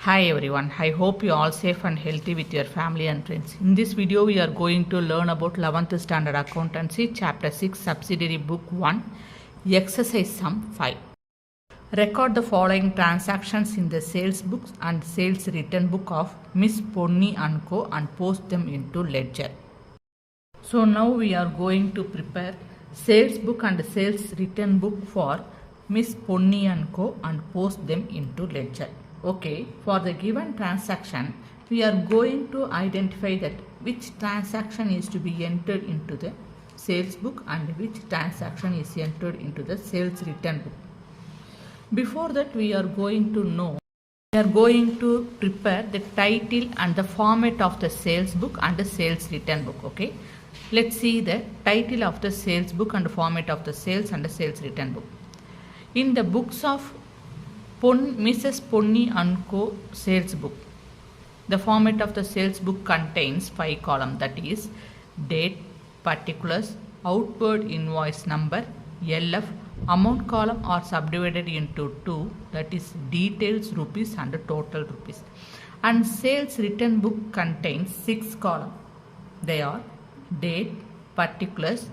Hi everyone, I hope you are all safe and healthy with your family and friends. In this video, we are going to learn about 11th Standard Accountancy, Chapter 6, Subsidiary Book 1, Exercise Sum 5. Record the following transactions in the sales books and sales return book of Miss Ponni & Co. and post them into ledger. So now we are going to prepare sales book and sales return book for Miss Ponni & Co. and post them into ledger. Okay, for the given transaction, we are going to identify that which transaction is to be entered into the sales book and which transaction is entered into the sales return book. Before that, we are going to prepare the title and the format of the sales book and the sales return book. Okay, let's see the title of the sales book and the format of the sales and the sales return book. In the books of Mrs. Ponni & Co. sales book, the format of the sales book contains 5 columns, that is date, particulars, outward invoice number, LF, amount column are subdivided into 2, that is details rupees and total rupees. And sales return book contains 6 columns. They are date, particulars,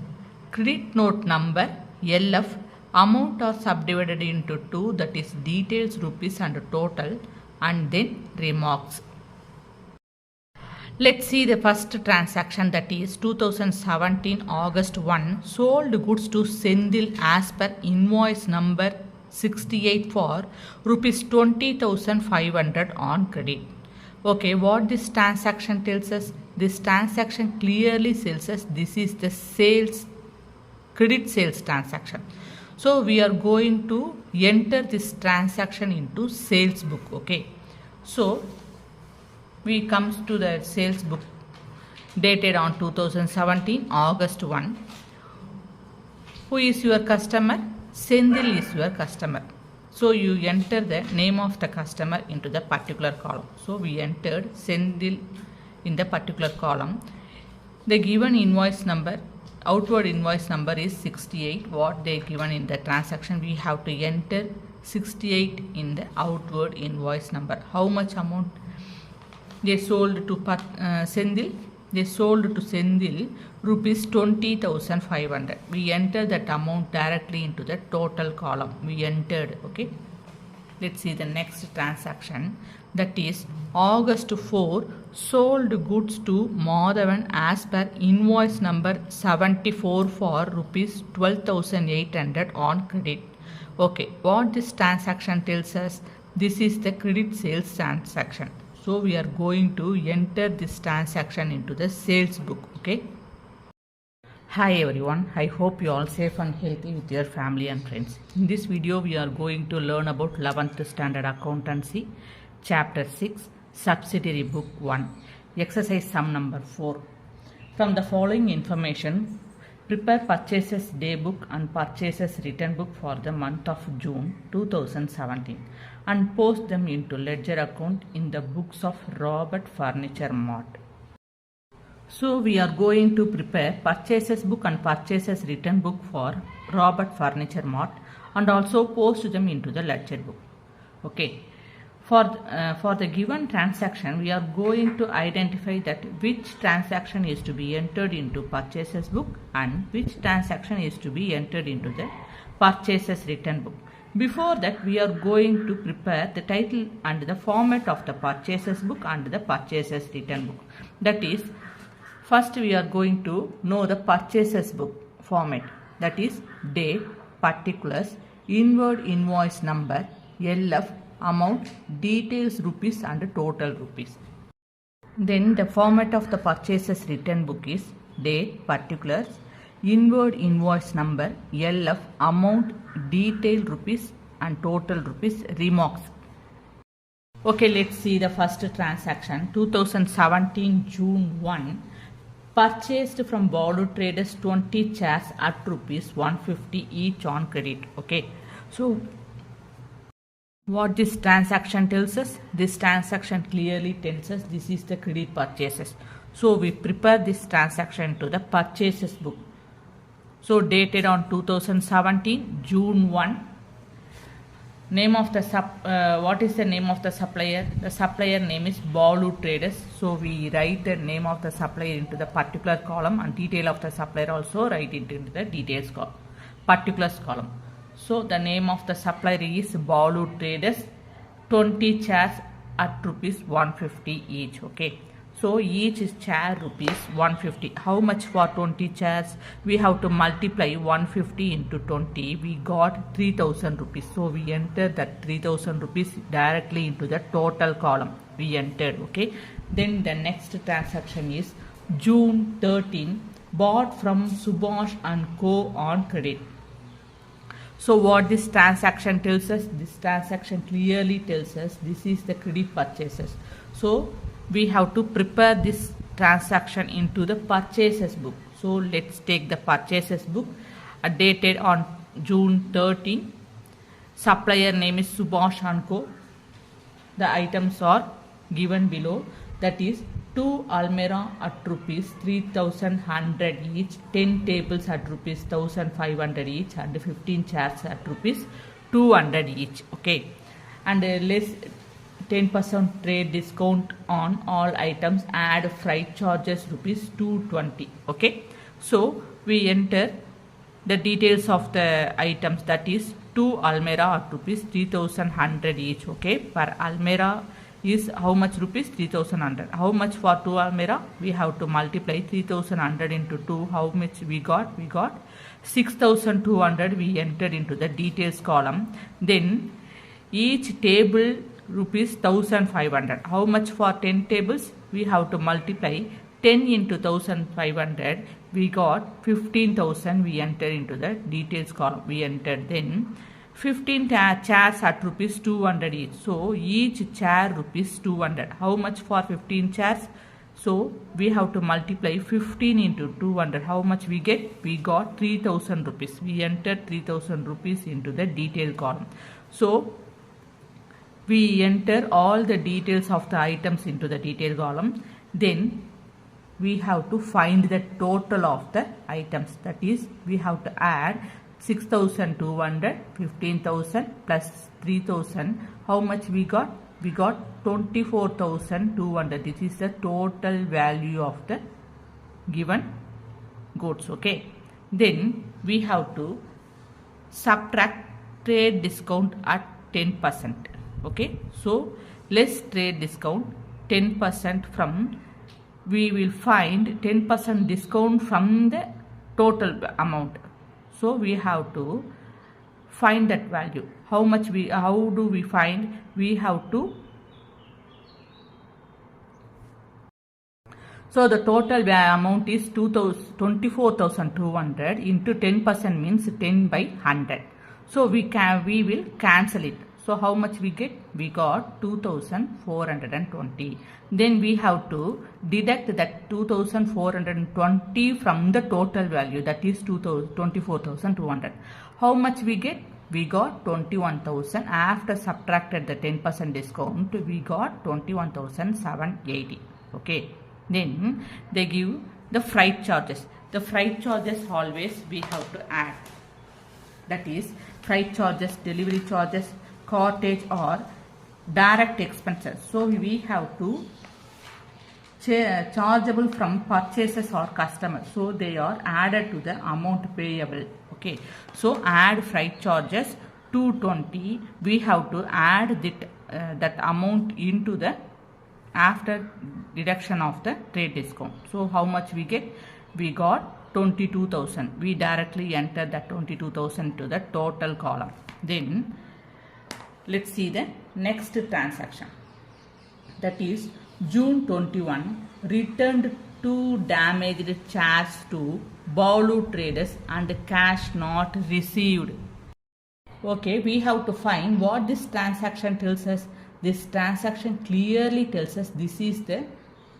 credit note number, LF, amount are subdivided into 2, that is details rupees and total, and then remarks. Let's see the first transaction, that is 2017 August 1, sold goods to Sendil as per invoice number 68 for rupees 20,500 on credit. Okay, what this transaction tells us? This transaction clearly tells us this is the credit sales transaction. So we are going to enter this transaction into sales book. Okay, so we comes to the sales book dated on 2017 August 1. Who is your customer? Sendil is your customer. So you enter the name of the customer into the particular column. So we entered Sendil in the particular column. The given invoice number, outward invoice number is 68. What they given in the transaction, we have to enter 68 in the outward invoice number. How much amount they sold to Sendil? They sold to Sendil rupees 20,500. We enter that amount directly into the total column. We entered. Okay, let's see the next transaction, that is August 4, sold goods to Madhavan as per invoice number 74 for rupees 12,800 on credit. Okay, what this transaction tells us? This is the credit sales transaction. So we are going to enter this transaction into the sales book. Okay. Hi everyone, I hope you are all safe and healthy with your family and friends. In this video, we are going to learn about 11th Standard Accountancy, Chapter 6, Subsidiary Book 1, Exercise Sum number 4. From the following information, prepare purchases day book and purchases return book for the month of June 2017 and post them into ledger account in the books of Robert Furniture Mart. So we are going to prepare purchases book and purchases return book for Robert Furniture Mart and also post them into the ledger book. Okay. For the given transaction, we are going to identify that which transaction is to be entered into purchases book and which transaction is to be entered into the purchases return book. Before that, we are going to prepare the title and the format of the purchases book and the purchases return book. That is, first we are going to know the purchases book format, that is date, particulars, inward invoice number, LF, amount, details rupees and total rupees. Then the format of the purchases return book is date, particulars, inward invoice number, LF, amount, detail rupees and total rupees, remarks. Okay, let's see the first transaction. 2017 June 1, purchased from Balu Traders 20 chairs at rupees 150 each on credit. Okay, so what this transaction tells us? This transaction clearly tells us this is the credit purchases. So we prepare this transaction to the purchases book. So dated on 2017 June 1, Name of the what is the name of the supplier? The supplier name is Balu Traders. So we write the name of the supplier into the particular column and detail of the supplier also write it into the details particulars column. So the name of the supplier is Balu Traders. 20 chairs at rupees 150 each. Okay. So each is chair rupees 150. How much for 20 chairs? We have to multiply 150 into 20. We got 3000 rupees. So we enter that 3000 rupees directly into the total column. We entered. Okay. Then the next transaction is June 13, bought from Subhash and Co on credit. So what this transaction tells us? This transaction clearly tells us this is the credit purchases. So we have to prepare this transaction into the purchases book. So let's take the purchases book dated on June 13. Supplier name is Subhash and Co. The items are given below, that is 2 almirah at rupees 3100 each, 10 tables at rupees 1500 each and 15 chairs at rupees 200 each. Okay, and less 10% trade discount on all items, add freight charges rupees 220. Okay, so we enter the details of the items, that is 2 almirah at rupees 3100 each. Okay, per almirah is how much rupees? 3100. How much for 2 almirah? We have to multiply 3100 into 2. How much we got? We got 6200. We entered into the details column. Then each table rupees 1500. How much for 10 tables? We have to multiply 10 into 1500. We got 15,000. We entered into the details column. We entered. Then 15 chairs at rupees 200 each. So each chair rupees 200. How much for 15 chairs? So we have to multiply 15 into 200. How much we get? We got 3000 rupees. We entered 3000 rupees into the detail column. So we enter all the details of the items into the detail column. Then we have to find the total of the items. That is, we have to add 6200, 15,000 plus 3000. How much we got? We got 24,200. This is the total value of the given goods. Okay. Then we have to subtract trade discount at 10%. Okay. So less trade discount 10% from, we will find 10% discount from the total amount. So we have to find that value. How do we find? We have to, so the total amount is 24,200 into 10% means 10 by 100. So we will cancel it. So how much we get? We got 2,420. Then we have to deduct that 2,420 from the total value, that is 24,200. How much we get? We got 21,000. After subtracted the 10% discount, we got 21,780. Okay. Then they give the freight charges. The freight charges always we have to add. That is freight charges, delivery charges, cartage or direct expenses. So we have to chargeable from purchases or customers. So they are added to the amount payable. Okay. So add freight charges 220. We have to add that amount into the after deduction of the trade discount. So how much we get? We got 22,000. We directly enter that 22,000 to the total column. Then let's see the next transaction. That is June 21, returned 2 damaged chairs to Balu Traders and cash not received. Okay, we have to find what this transaction tells us. This transaction clearly tells us this is the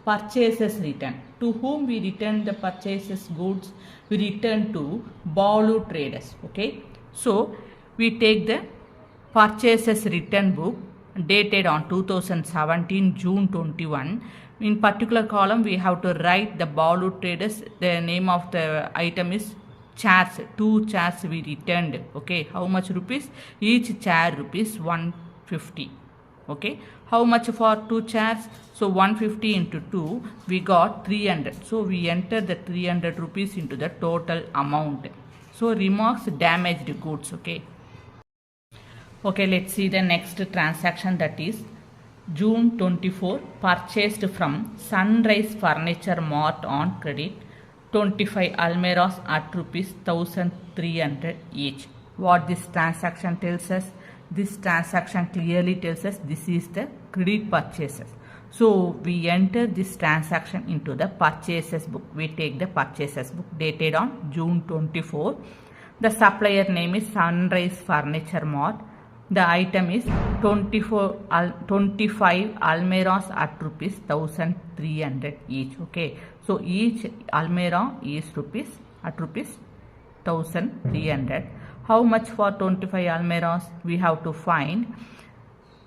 purchases return. To whom we return the purchases goods? We return to Balu Traders. Okay, so we take the purchases return book dated on 2017 June 21. In particular column we have to write the Balu Traders. The name of the item is chairs, 2 chairs we returned. Okay, how much rupees? Each chair rupees 150. Okay, how much for 2 chairs? So 150 into 2, we got 300. So we enter the 300 rupees into the total amount. So remarks damaged goods. Okay. Okay, let's see the next transaction, that is June 24, purchased from Sunrise Furniture Mart on credit 25 almirahs at rupees 1300 each. What this transaction tells us? This transaction clearly tells us this is the credit purchases. So we enter this transaction into the purchases book. We take the purchases book dated on June 24. The supplier name is Sunrise Furniture Mart. The item is 25 almirahs at rupees 1300 each. Okay, so each almirah is at rupees 1300. How much for 25 almirahs? We have to find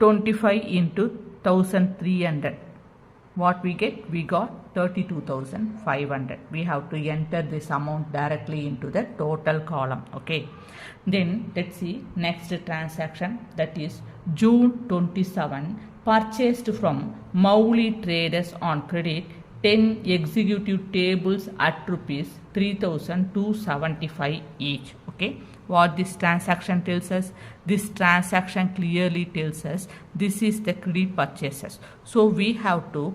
25 into 1300. What we get? We got 32,500. We have to enter this amount directly into the total column. Okay, then let's see next transaction, that is June 27, purchased from Mowgli Traders on credit 10 executive tables at rupees 3,275 each. Okay, what this transaction tells us? This transaction clearly tells us this is the credit purchases. So we have to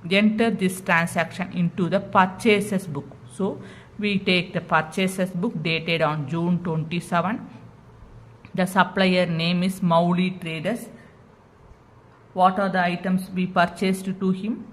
enter this transaction into the purchases book. So we take the purchases book dated on June 27. The supplier name is Mowgli Traders. What are the items we purchased to him?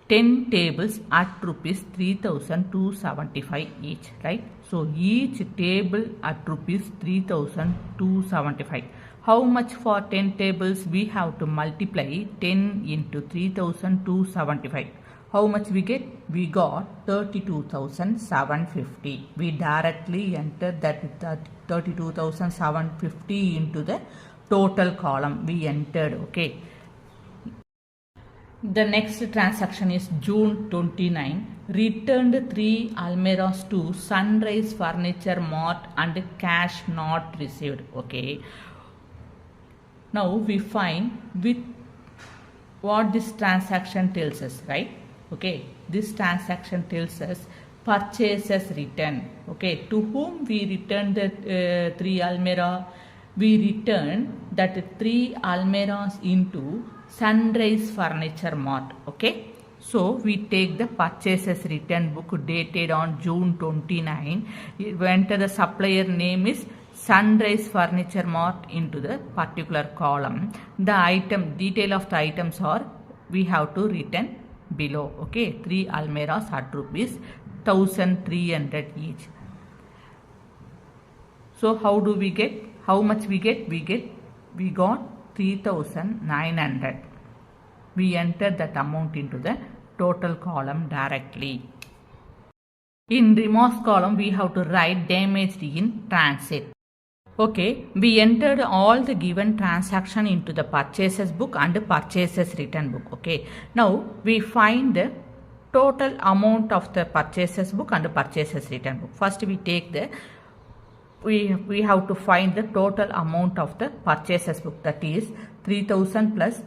10 tables at rupees 3,275 each, right? So each table at rupees 3,275. How much for 10 tables? We have to multiply 10 into 3,275. How much we get? We got 32,750. We directly entered that 32,750 into the total column we entered. Okay. The next transaction is June 29. Returned 3 almirahs to Sunrise Furniture Mart and cash not received. Okay. Now we find with what this transaction tells us, right? Okay. This transaction tells us purchases return. Okay. To whom we returned the 3 almirah? We returned that 3 almirahs into Sunrise Furniture Mart. Okay, so we take the purchases return book dated on June 29. We enter the supplier name is Sunrise Furniture Mart into the particular column. The item detail of the items are we have to return below. Okay, 3 almirahs at rupees 1,300 each. So how do we get? How much we get? We got 3,900. We enter that amount into the total column directly. In remarks column, we have to write damaged in transit. Okay, we entered all the given transaction into the purchases book and the purchases return book. Okay, now we find the total amount of the purchases book and the purchases return book. First we take the we have to find the total amount of the purchases book, that is 3,000 plus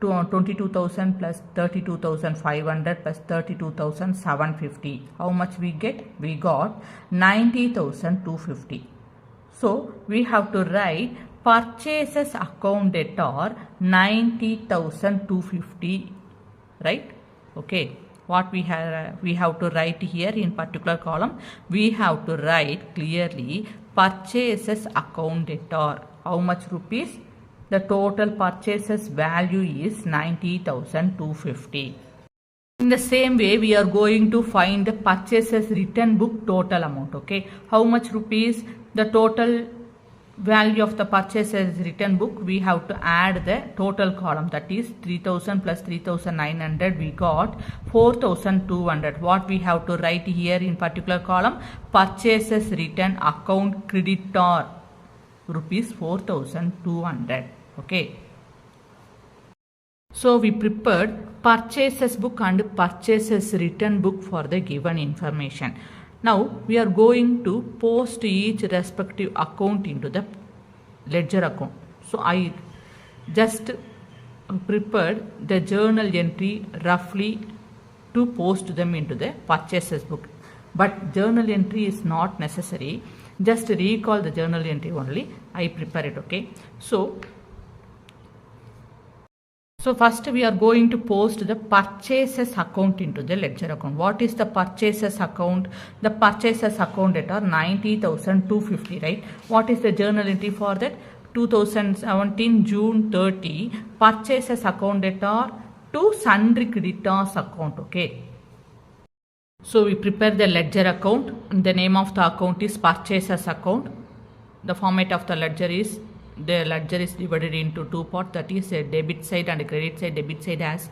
22,000 plus 32,500 plus 32,750. How much we get? We got 90,250. So we have to write purchases account debtor 90,250, right? Okay. What we have to write here in particular column, we have to write clearly purchases account debtor. How much rupees? The total purchases value is 90,250. In the same way, we are going to find the purchases return book total amount. Okay, how much rupees? The total value of the purchases return book, we have to add the total column, that is 3,000 plus 3,900. We got 4,200. What we have to write here in particular column? Purchases return account creditor rupees 4,200. Okay. So we prepared purchases book and purchases return book for the given information. Now we are going to post each respective account into the ledger account. So I just prepared the journal entry roughly to post them into the purchases book. But journal entry is not necessary. Just recall the journal entry only. I prepare it, okay. So first we are going to post the purchases account into the ledger account. What is the purchases account? The purchases account at are 90,250, right? What is the journal entry for that? 2017 June 30 purchases account at are to sundry creditors account, okay. So we prepare the ledger account and the name of the account is purchases account. The format of the ledger is divided into two parts, that is a debit side and a credit side. Debit side has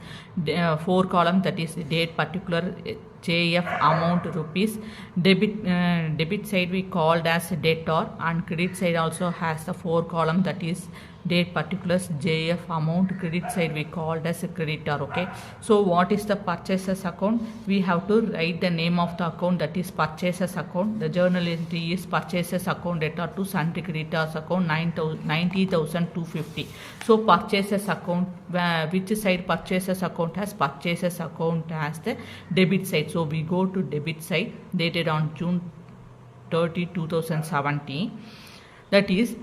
4 columns, that is date, particular, JF, amount, rupees. Debit side we called as debtor, and credit side also has the 4 columns, that is date, particulars, JF, amount. Credit side we called as a creditor, okay. So what is the purchases account? We have to write the name of the account, that is purchases account. The journal entry is purchases account debtor to sundry creditors account 90,250. So purchases account, which side purchases account has? Purchases account has the debit side. So we go to debit side, dated on June 30, 2017. That is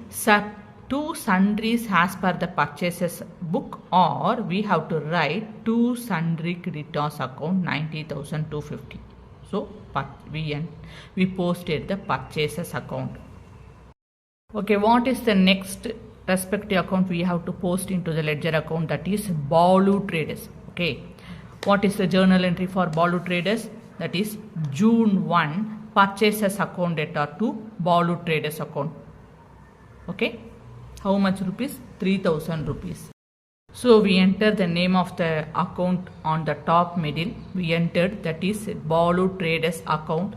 two sundries as per the purchases book, or we have to write two sundry creditors account 90,250. So we posted the purchases account. Okay, what is the next respective account we have to post into the ledger account? That is Balu Traders. Okay, what is the journal entry for Balu Traders? That is June 1 purchases account data to Balu Traders account. Okay, how much rupees? 3,000 rupees. So we enter the name of the account on the top middle. We entered, that is Balu Traders account.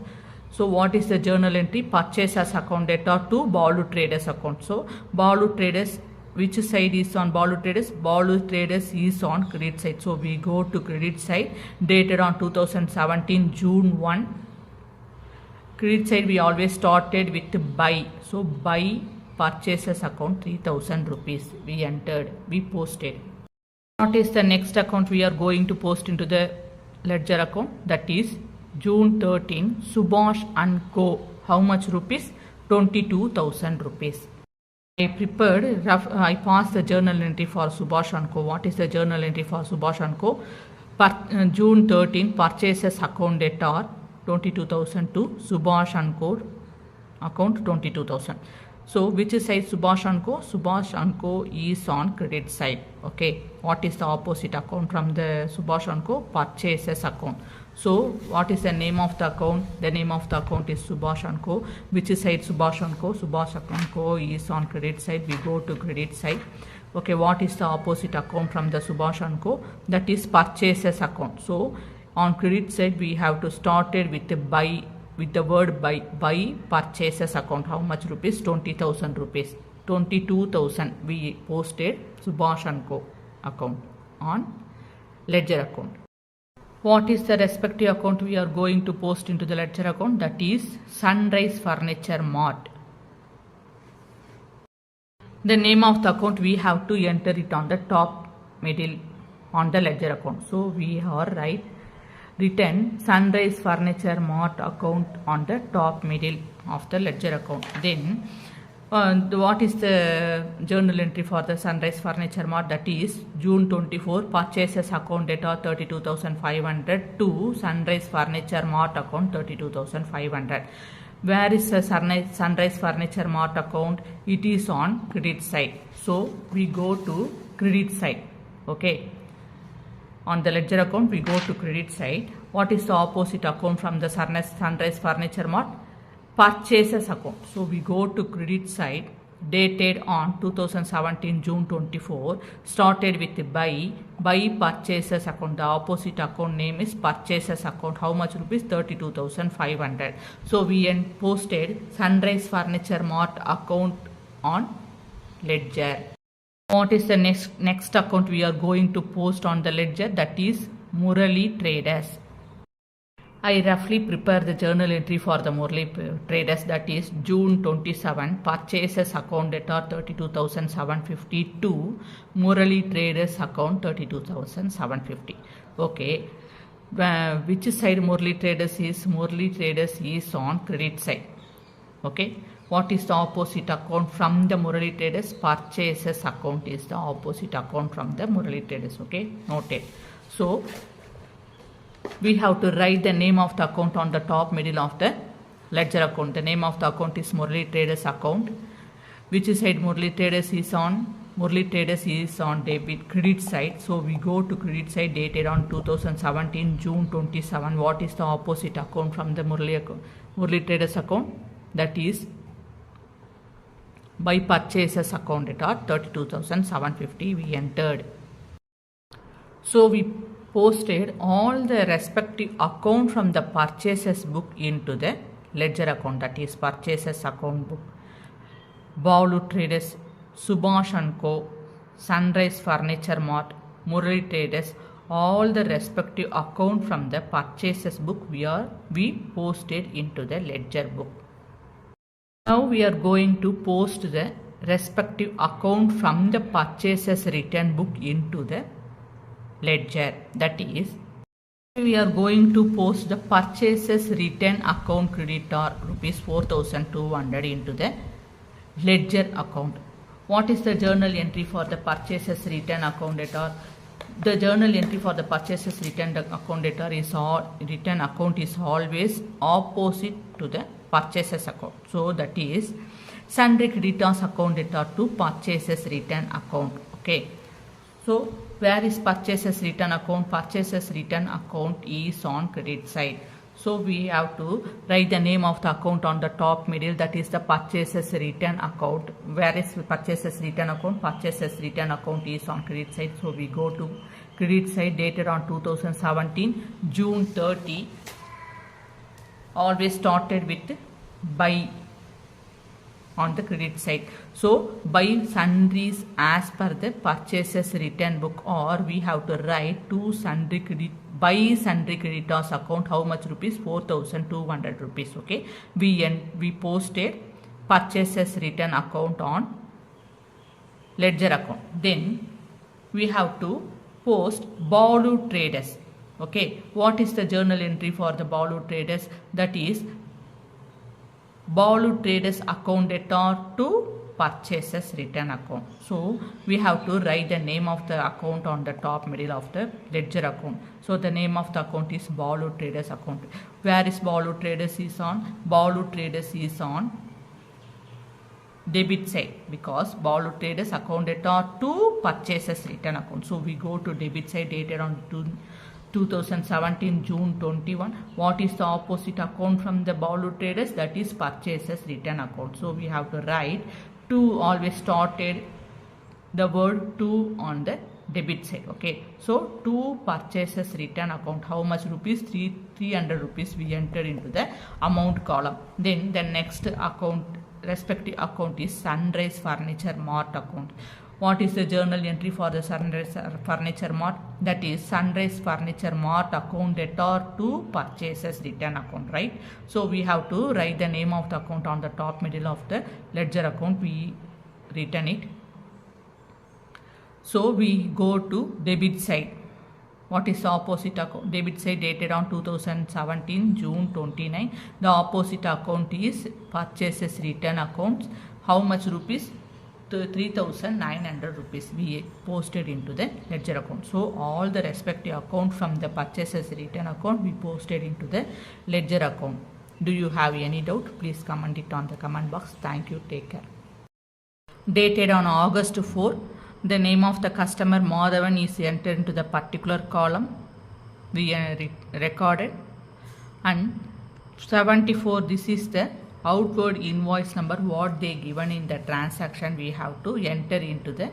So what is the journal entry? Purchases account data to Balu Traders account. So Balu Traders, which side is on Balu Traders? Balu Traders is on credit side. So we go to credit side, dated on 2017 June 1. Credit side we always started with buy. So buy purchases account 3,000 rupees. We entered, we posted. What is the next account we are going to post into the ledger account? That is June 13 Subhash and Co. How much rupees? 22,000 rupees. I prepared I passed the journal entry for Subhash and Co. What is the journal entry for Subhash and Co? June 13 purchases account data 22,000 to Subhash and Co. account 22,000. So which side Subhash and Co? Subhash and Co is on credit side. Okay, what is the opposite account from the Subhash and Co? Purchases account. So what is the name of the account? The name of the account is Subhash and Co. Which side Subhash and Co? Subhash and Co is on credit side. We go to credit side. Okay, what is the opposite account from the Subhash and Co? That is purchases account. So on credit side we have to start it with the buy, with the word buy purchases account. How much rupees? 20,000 rupees. 22,000 we posted Subhash and Co account on ledger account. What is the respective account we are going to post into the ledger account? That is Sunrise Furniture Mart. The name of the account we have to enter it on the top middle on the ledger account. So we are written Sunrise Furniture Mart account on the top middle of the ledger account. Then what is the journal entry for the Sunrise Furniture Mart? That is June 24 purchases account data 32,500 to Sunrise Furniture Mart account 32,500. Where is the Sunrise Furniture Mart account? It is on credit side. So we go to credit side. Okay, on the ledger account we go to credit side. What is the opposite account from the Sunrise Furniture Mart? Purchases account. So we go to credit side, dated on 2017 June 24, started with buy purchases account. The opposite account name is purchases account. How much rupees? 32,500. So we posted Sunrise Furniture Mart account on ledger. What is the next account we are going to post on the ledger? That is Murali Traders. I roughly prepare the journal entry for the Murali traders, that is June 27, purchases account data 32,752, Murali traders account 32,750. Okay, which side Murali traders is? Murali traders is on credit side. Okay, what is the opposite account from the Murali traders? Purchases account is the opposite account from the Murali traders. Okay, noted. So we have to write the name of the account on the top middle of the ledger account. The name of the account is Murali traders account. Which side Murali traders is on? Murali traders is on debit credit side. So we go to credit side, dated on 2017 June 27. What is the opposite account from the Murali traders account? That is by purchases account at 32,750 we entered. So we posted all the respective account from the purchases book into the ledger account, that is purchases account book. Balu Traders, Subhash & Co, Sunrise Furniture Mart, Murali Traders, all the respective account from the purchases book we posted into the ledger book. Now we are going to post the respective account from the purchases return book into the ledger, that is we are going to post the purchases return account creditor rupees 4,200 into the ledger account. What is the journal entry for the purchases return account data? The journal entry for the purchases return account data is return account is always opposite to the purchases account. So that is sundry creditors account data to purchases return account. Okay, so where is purchases return account? Purchases return account is on credit side. So we have to write the name of the account on the top middle, that is the purchases return account. Where is purchases return account? Purchases return account is on credit side. So we go to credit side, dated on 2017 June 30. Always started with buy on the credit side. So buy sundries as per the purchases return book, or we have to write to sundry credit, buy sundry creditors account, how much rupees? 4,200 rupees. Okay, we posted purchases return account on ledger account. Then we have to post Balu traders. Okay, what is the journal entry for the Balu traders? That is Balu traders account data to purchases return account. So we have to write the name of the account on the top middle of the ledger account. So the name of the account is Balu traders account. Where is Balu traders is on? Balu traders is on debit side, because Balu traders account data to purchases return account. So we go to debit side, dated on 2017 June 21. What is the opposite account from the Balu traders? That is purchases return account. So we have to write to, always started the word to on the debit side. Okay, so to purchases return account, how much rupees? 300 rupees we entered into the amount column. Then the next account, respective account is Sunrise Furniture Mart account. What is the journal entry for the Sunrise Furniture Mart? That is Sunrise Furniture Mart account data to purchases return account, right? So we have to write the name of the account on the top middle of the ledger account. We return it. So we go to debit side. What is the opposite account? Debit side, dated on 2017 June 29. The opposite account is purchases return accounts. How much rupees? 3,900 rupees we posted into the ledger account. So all the respective account from the purchases return account we posted into the ledger account. Do you have any doubt? Please comment it on the comment box. Thank you. Take care. Dated on August 4, the name of the customer Madhavan is entered into the particular column we recorded, and 74, this is the outward invoice number, what they given in the transaction we have to enter into the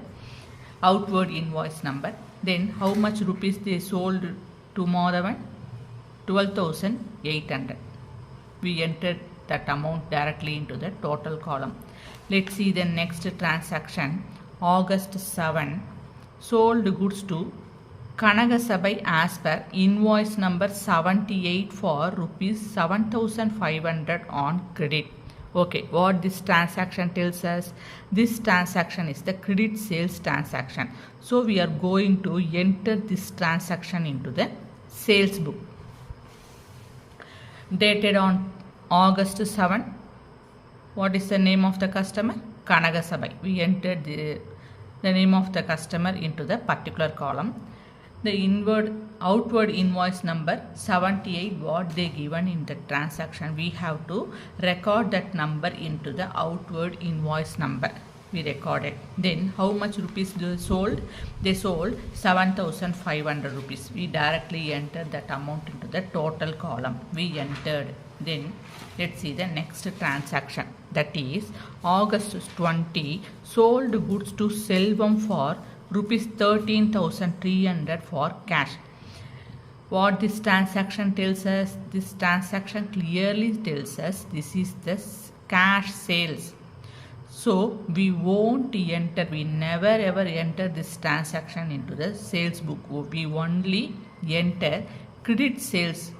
outward invoice number. Then how much rupees they sold to Madhavan? 12,800. We entered that amount directly into the total column. Let's see the next transaction. August 7, sold goods to Kanagasabai as per invoice number 78 for rupees 7,500 on credit. Okay, what this transaction tells us? This transaction is the credit sales transaction. So we are going to enter this transaction into the sales book. Dated on August 7. What is the name of the customer? Kanagasabai. We entered the name of the customer into the particular column. The outward invoice number 78, what they given in the transaction, we have to record that number into the outward invoice number. We recorded. Then how much rupees they sold? They sold 7,500 rupees. We directly entered that amount into the total column. We entered. Then let's see the next transaction. That is August 20, sold goods to Selvam for rupees 13,300 for cash. What this transaction tells us? This transaction clearly tells us this is the cash sales. So we won't enter, we never ever enter this transaction into the sales book. We only enter credit sales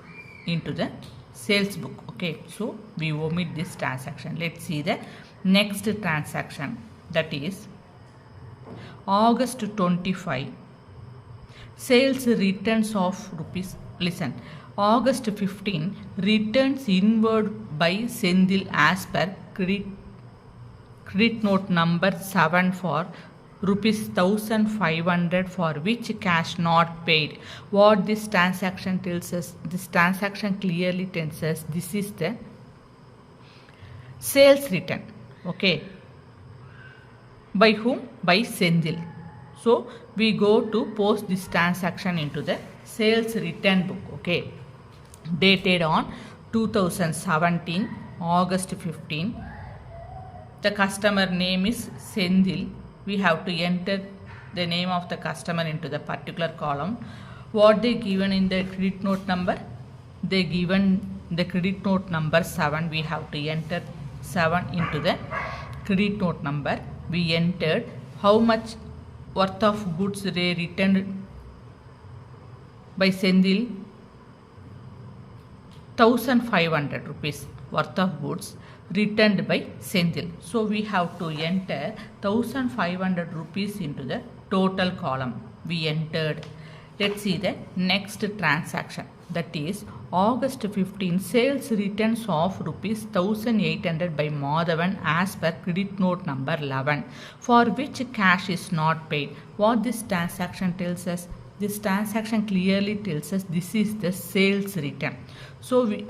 into the sales book. Okay, so we omit this transaction. Let's see the next transaction. That is August 25, sales returns of rupees, listen, August 15, returns inward by Sendil as per credit note number 7 for rupees 1,500 for which cash not paid. What this transaction tells us? This transaction clearly tells us this is the sales return. Okay. By whom? By Sendil. So we go to post this transaction into the sales return book. Okay. Dated on 2017 August 15. The customer name is Sendil. We have to enter the name of the customer into the particular column. What they given in the credit note number? They given the credit note number 7. We have to enter 7 into the credit note number. We entered how much worth of goods they returned by Sendil. 1,500 rupees worth of goods returned by Sendil. So we have to enter 1,500 rupees into the total column. We entered. Let's see the next transaction. That is August 15, sales returns of rupees 1,800 by Madhavan as per credit note number 11 for which cash is not paid. What this transaction tells us? This transaction clearly tells us this is the sales return. So we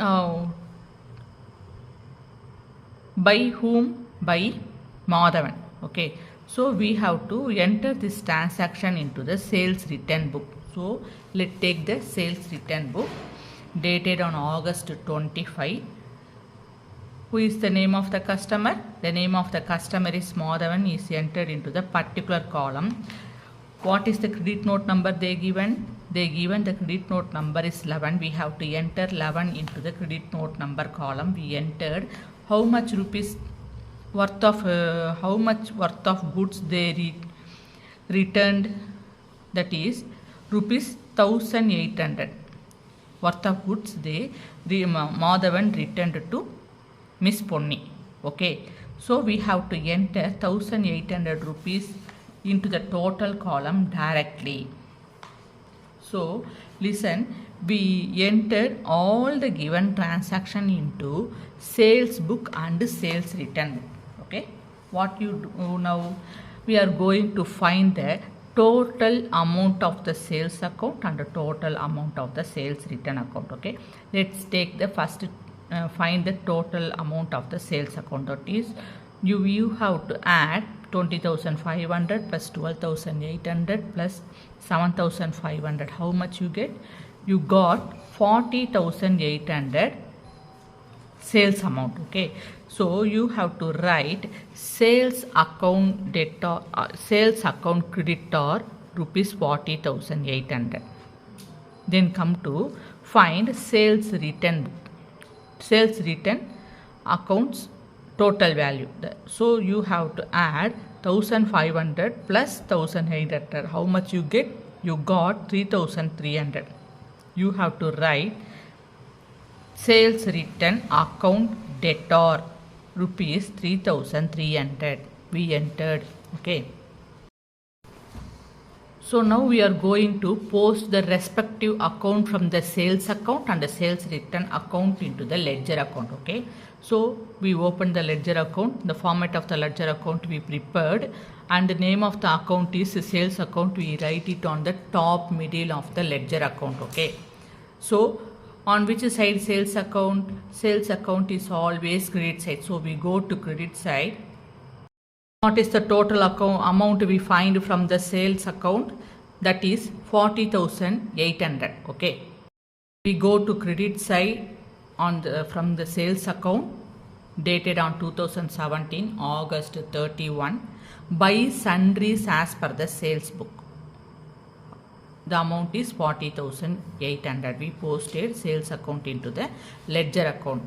by whom? By Madhavan. Okay. So we have to enter this transaction into the sales return book. So let's take the sales return book dated on August 25. Who is the name of the customer? The name of the customer is Madhavan, is entered into the particular column. What is the credit note number they given? They given the credit note number is 11. We have to enter 11 into the credit note number column. We entered how much rupees worth of goods they returned. That is rupees 1,800 worth of goods they Madhavan returned to Miss Ponni. Okay, so we have to enter 1,800 rupees into the total column directly. So listen, we entered all the given transaction into sales book and sales return book. Okay, what you do now? We are going to find the total amount of the sales account and the total amount of the sales return account. Okay, let's take the first find the total amount of the sales account. That is you have to add 20,500 plus 12,800 plus 7,500. How much you get? You got 40,800 sales amount. Okay, so you have to write sales account debtor, sales account creditor rupees 40,800. Then come to find sales return accounts total value. So you have to add 1,500 plus 1,800. How much you get? you got 3,300. You have to write sales return account debtor rupees 3,300. We entered. Okay. So now we are going to post the respective account from the sales account and the sales return account into the ledger account. Okay. So we open the ledger account. The format of the ledger account we prepared, and the name of the account is sales account. We write it on the top middle of the ledger account. Okay. So on which side sales account? Sales account is always credit side. So we go to credit side. What is the total amount we find from the sales account? That is 40,800. Okay. We go to credit side from the sales account dated on 2017 August 31. Buy sundries as per the sales book. The amount is 40,800. We posted sales account into the ledger account.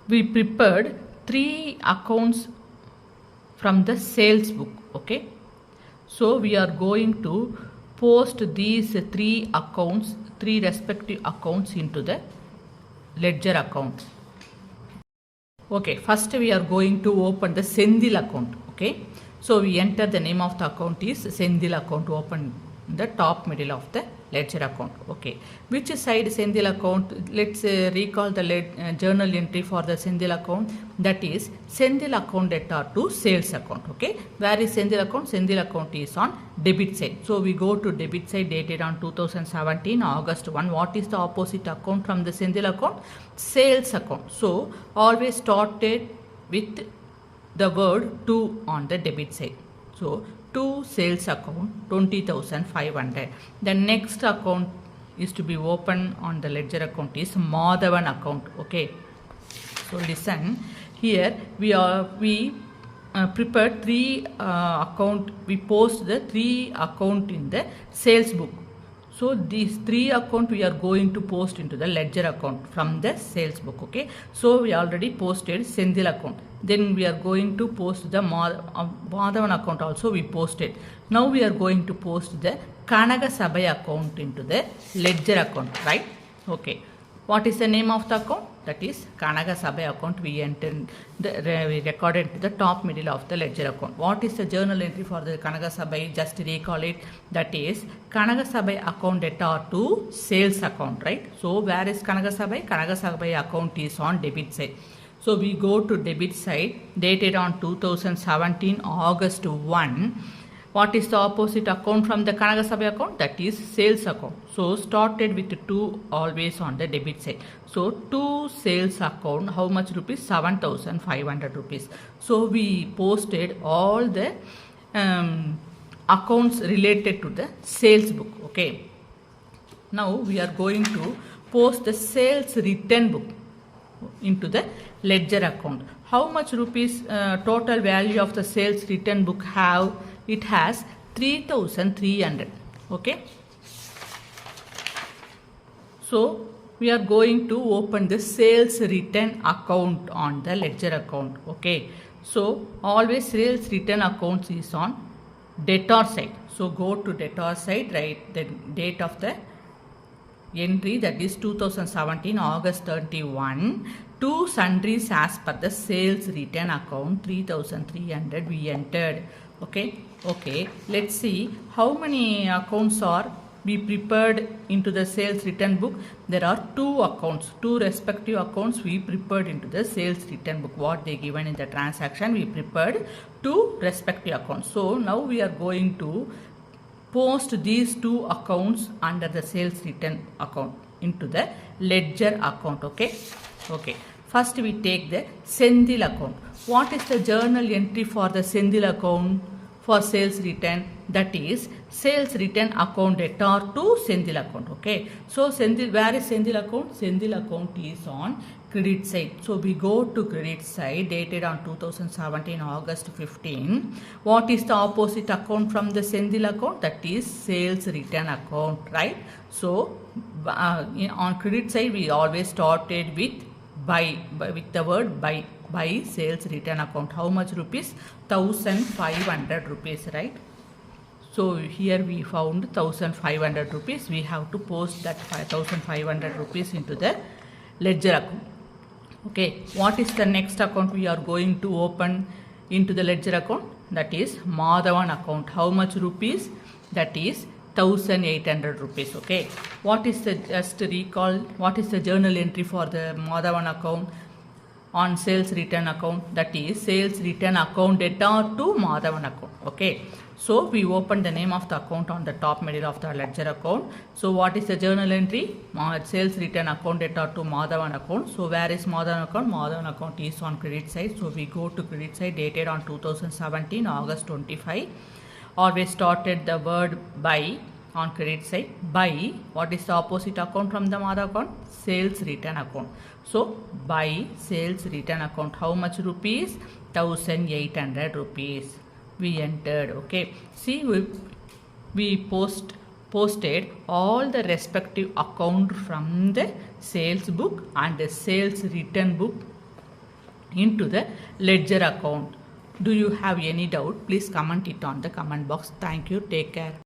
We prepared 3 accounts from the sales book. Okay. So we are going to post these 3 accounts, 3 respective accounts into the ledger account. Okay. First we are going to open the Sendil account. Okay. So we enter the name of the account is Sendil account. Open the top middle of the ledger account. Okay. Which side Sendil account? Let's recall the journal entry for the Sendil account. That is Sendil account debtor to sales account. Okay. Where is Sendil account? Sendil account is on debit side. So we go to debit side dated on 2017 August 1. What is the opposite account from the Sendil account? Sales account. So always started with the word to on the debit side. So to sales account 20,500. The next account is to be opened on the ledger account is Madhavan account. Okay. So listen here. We prepared 3 account. We post the 3 account in the sales book. So these 3 account we are going to post into the ledger account from the sales book. Okay. So we already posted Sendil account. Then we are going to post the Madhavan account also we posted. Now we are going to post the Kanaga Sabai account into the ledger account. Right. Okay. What is the name of the account? That is Kanaga Sabai account. We entered we recorded to the top middle of the ledger account. What is the journal entry for the Kanaga Sabai? Just recall it. That is Kanaga Sabai account debtor to sales account. Right. So where is Kanaga Sabai? Kanaga Sabai account is on debit side. So we go to debit side dated on 2017 August 1. What is the opposite account from the Kanaga Sabai account? That is sales account. So started with 2 always on the debit side. So to sales account, how much rupees? 7,500 rupees. So we posted all the accounts related to the sales book. Okay. Now we are going to post the sales return book into the ledger account. How much rupees total value of the sales return book have? It has 3,300. Okay. So we are going to open the sales return account on the ledger account. Okay. So always sales return accounts is on debtor side. So go to debtor side, write the date of the entry, that is 2017 August 31. To sundries as per the sales return account 3,300 we entered. Okay. Okay. Let's see how many accounts are we prepared into the sales return book. There are 2 accounts, 2 respective accounts we prepared into the sales return book. What they given in the transaction, we prepared 2 respective accounts. So now we are going to post these 2 accounts under the sales return account into the ledger account. Okay. Okay. First we take the Sendil account. What is the journal entry for the Sendil account for sales return? That is sales return account debtor to Sendil account. Okay. So Sendil, where is Sendil account? Sendil account is on credit side. So we go to credit side dated on 2017 August 15. What is the opposite account from the Sendil account? That is sales return account. Right. So on credit side we always started with buy, with the word buy. Buy sales return account. How much rupees? 1,500 rupees. Right. So here we found 1500 rupees. We have to post that 1500 rupees into the ledger account. Okay, what is the next account we are going to open into the ledger account? That is Madhavan account. How much rupees? That is 1800 rupees. Okay, what is the, just recall, what is the journal entry for the Madhavan account? On sales return account, that is sales return account debtor to Madhavan account. Okay, so we open the name of the account on the top middle of the ledger account. So what is the journal entry? Sales return account debtor to Madhavan account. So where is Madhavan account? Madhavan account is on credit side. So we go to credit side, dated on 2017 August 25. Always started the word by on credit side. By, what is the opposite account from the Madhavan account? Sales return account. So by sales return account, how much rupees? 1800 rupees we entered. Okay, see, we posted all the respective account from the sales book and the sales return book into the ledger account. Do you have any doubt? Please comment it on the comment box. Thank you. Take care.